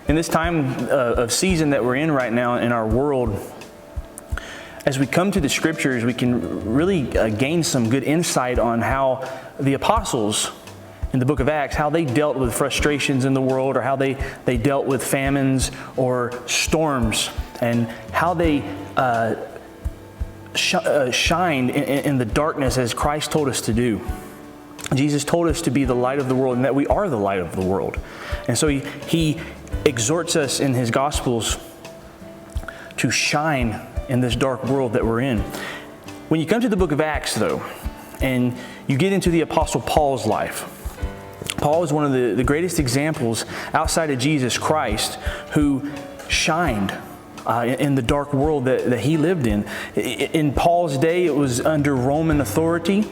In this time of season that we're in right now in our world, as we come to the Scriptures, we can really gain some good insight on how the apostles in the book of Acts, how they dealt with frustrations in the world, or how they dealt with famines or storms, and how they shined in the darkness as Christ told us to do. Jesus told us to be the light of the world, and that we are the light of the world. And so he exhorts us in his Gospels to shine in this dark world that we're in. When you come to the book of Acts, though, and you get into the Apostle Paul's life, Paul is one of the greatest examples outside of Jesus Christ who shined in the dark world that he lived in. In Paul's day, it was under Roman authority.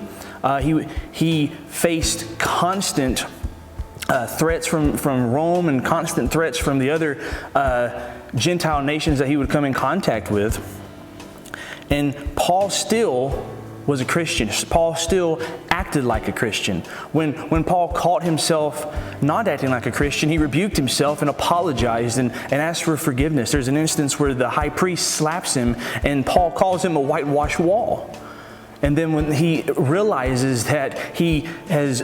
He faced constant threats from Rome and constant threats from the other Gentile nations that he would come in contact with. And Paul still was a Christian. Paul still acted like a Christian. When Paul caught himself not acting like a Christian, he rebuked himself and apologized and asked for forgiveness. There's an instance where the high priest slaps him, and Paul calls him a whitewashed wall. And then when he realizes that he has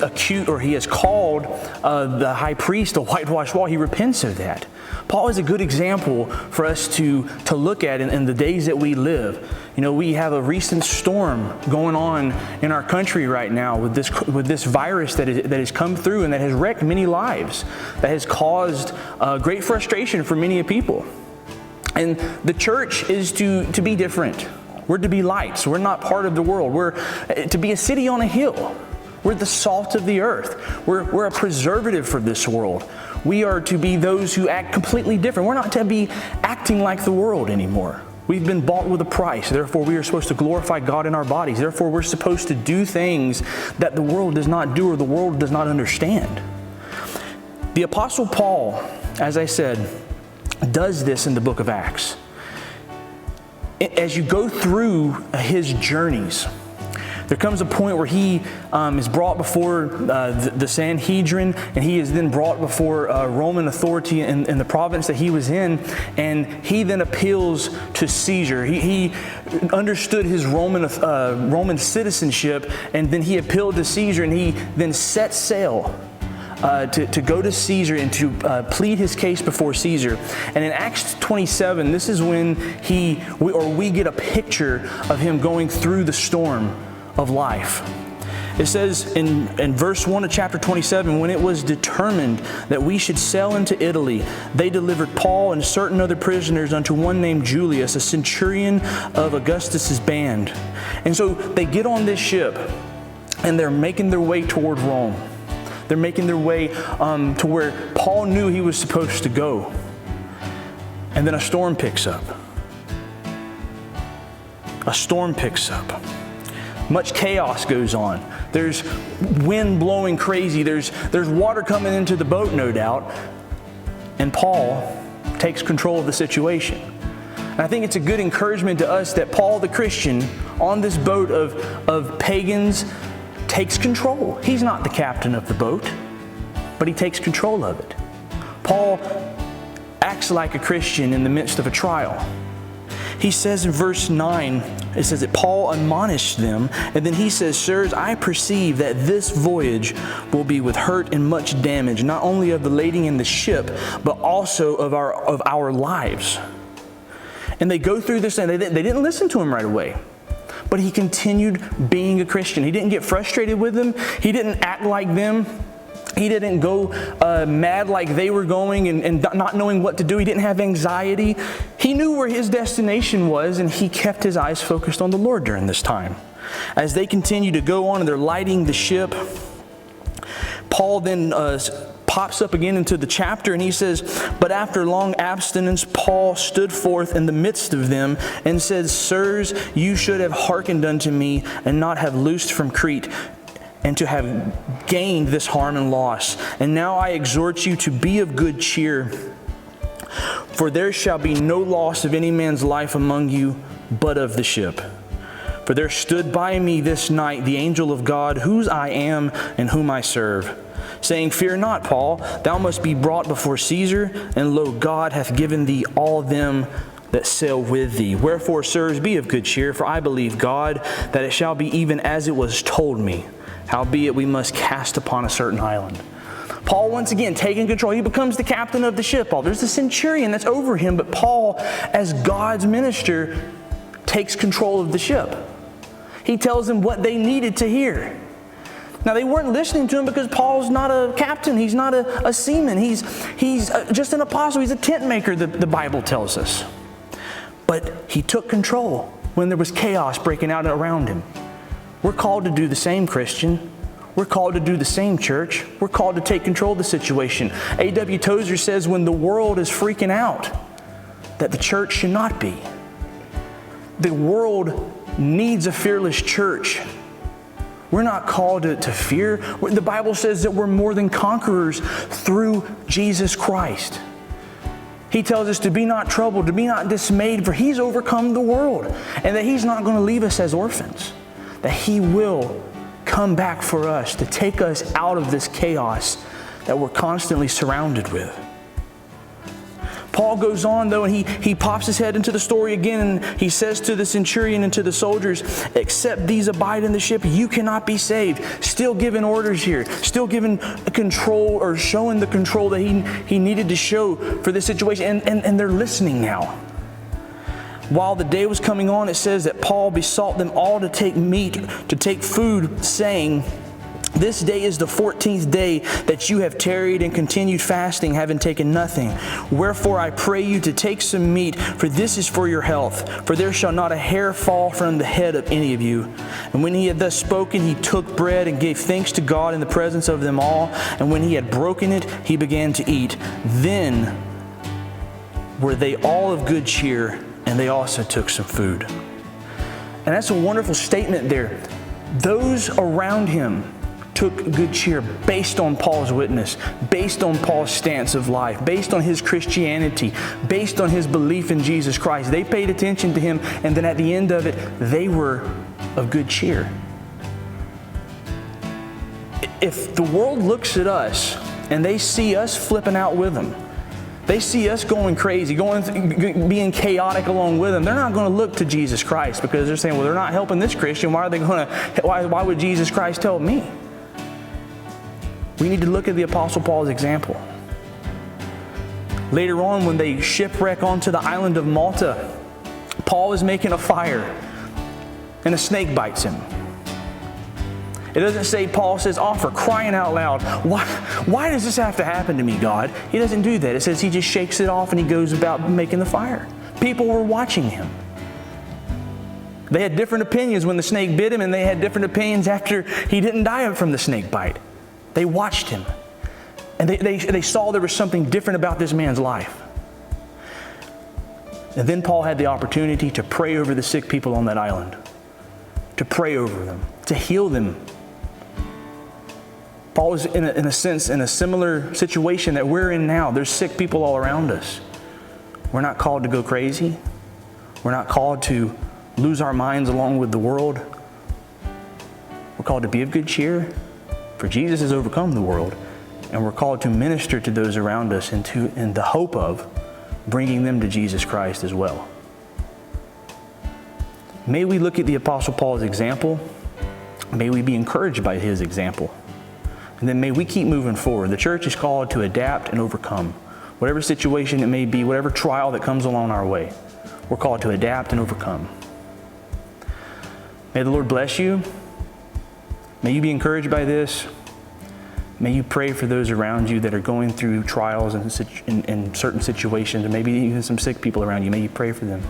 called the high priest a whitewashed wall, he repents of that. Paul is a good example for us to look at in the days that we live. You know, we have a recent storm going on in our country right now with this virus that has come through and that has wrecked many lives, that has caused great frustration for many people. And the church is to be different. We're to be lights. We're not part of the world. We're to be a city on a hill. We're the salt of the earth. We're a preservative for this world. We are to be those who act completely different. We're not to be acting like the world anymore. We've been bought with a price. Therefore, we are supposed to glorify God in our bodies. Therefore, we're supposed to do things that the world does not do or the world does not understand. The Apostle Paul, as I said, does this in the book of Acts. As you go through his journeys, there comes a point where he is brought before the Sanhedrin, and he is then brought before Roman authority in the province that he was in, and he then appeals to Caesar. He understood his Roman citizenship, and then he appealed to Caesar, and he then set sail to go to Caesar and to plead his case before Caesar. And in Acts 27, this is when we get a picture of him going through the storm of life. It says in verse 1 of chapter 27, when it was determined that we should sail into Italy, they delivered Paul and certain other prisoners unto one named Julius, a centurion of Augustus's band. And so they get on this ship, and they're making their way toward Rome. They're making their way to where Paul knew he was supposed to go. And then a storm picks up. A storm picks up. Much chaos goes on. There's wind blowing crazy. There's water coming into the boat, no doubt. And Paul takes control of the situation. And I think it's a good encouragement to us that Paul the Christian on this boat of pagans takes control. He's not the captain of the boat, but he takes control of it. Paul acts like a Christian in the midst of a trial. He says in verse 9, it says that Paul admonished them, and then he says, "Sirs, I perceive that this voyage will be with hurt and much damage, not only of the lading and the ship, but also of our lives." And they go through this, and they didn't listen to him right away. But he continued being a Christian. He didn't get frustrated with them. He didn't act like them. He didn't go mad like they were going and not knowing what to do. He didn't have anxiety. He knew where his destination was, and he kept his eyes focused on the Lord during this time. As they continue to go on and they're lighting the ship, Paul then pops up again into the chapter, and he says, "But after long abstinence, Paul stood forth in the midst of them and said, Sirs, you should have hearkened unto me and not have loosed from Crete, and to have gained this harm and loss. And now I exhort you to be of good cheer, for there shall be no loss of any man's life among you, but of the ship. For there stood by me this night the angel of God, whose I am and whom I serve, saying, Fear not, Paul, thou must be brought before Caesar, and lo, God hath given thee all them that sail with thee. Wherefore, sirs, be of good cheer, for I believe God, that it shall be even as it was told me. Howbeit we must cast upon a certain island. Paul, once again, taking control. He becomes the captain of the ship. There's the centurion that's over him, but Paul, as God's minister, takes control of the ship. He tells them what they needed to hear. Now, they weren't listening to him because Paul's not a captain. He's not a seaman. He's just an apostle. He's a tent maker, the Bible tells us. But he took control when there was chaos breaking out around him. We're called to do the same, Christian. We're called to do the same, church. We're called to take control of the situation. A.W. Tozer says when the world is freaking out, that the church should not be. The world needs a fearless church. We're not called to fear. The Bible says that we're more than conquerors through Jesus Christ. He tells us to be not troubled, to be not dismayed, for He's overcome the world. And that He's not going to leave us as orphans. That He will come back for us to take us out of this chaos that we're constantly surrounded with. Paul goes on, though, and he pops his head into the story again, and he says to the centurion and to the soldiers, except these abide in the ship, you cannot be saved. Still giving orders here, still giving control, or showing the control that he needed to show for this situation, and they're listening now. While the day was coming on, it says that Paul besought them all to take meat, to take food, saying, this day is the 14th day that you have tarried and continued fasting, having taken nothing. Wherefore I pray you to take some meat, for this is for your health. For there shall not a hair fall from the head of any of you. And when he had thus spoken, he took bread and gave thanks to God in the presence of them all. And when he had broken it, he began to eat. Then were they all of good cheer, and they also took some food. And that's a wonderful statement there. Those around him took good cheer based on Paul's witness, based on Paul's stance of life, based on his Christianity, based on his belief in Jesus Christ. They paid attention to him, and then at the end of it, they were of good cheer. If the world looks at us and they see us flipping out with them, they see us going crazy, being chaotic along with them, they're not going to look to Jesus Christ, because they're saying, well, they're not helping this Christian. Why would Jesus Christ help me? We need to look at the Apostle Paul's example. Later on, when they shipwreck onto the island of Malta, Paul is making a fire, and a snake bites him. It doesn't say, Paul says, oh, for crying out loud, why does this have to happen to me, God? He doesn't do that. It says he just shakes it off and he goes about making the fire. People were watching him. They had different opinions when the snake bit him, and they had different opinions after he didn't die from the snake bite. They watched him, and they saw there was something different about this man's life. And then Paul had the opportunity to pray over the sick people on that island, to pray over them, to heal them. Paul was, in a sense, in a similar situation that we're in now. There's sick people all around us. We're not called to go crazy. We're not called to lose our minds along with the world. We're called to be of good cheer, for Jesus has overcome the world. And we're called to minister to those around us in the hope of bringing them to Jesus Christ as well. May we look at the Apostle Paul's example. May we be encouraged by his example. And then may we keep moving forward. The church is called to adapt and overcome. Whatever situation it may be, whatever trial that comes along our way, we're called to adapt and overcome. May the Lord bless you. May you be encouraged by this. May you pray for those around you that are going through trials in certain situations, and maybe even some sick people around you. May you pray for them.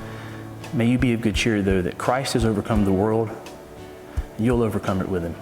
May you be of good cheer, though, that Christ has overcome the world, and you'll overcome it with Him.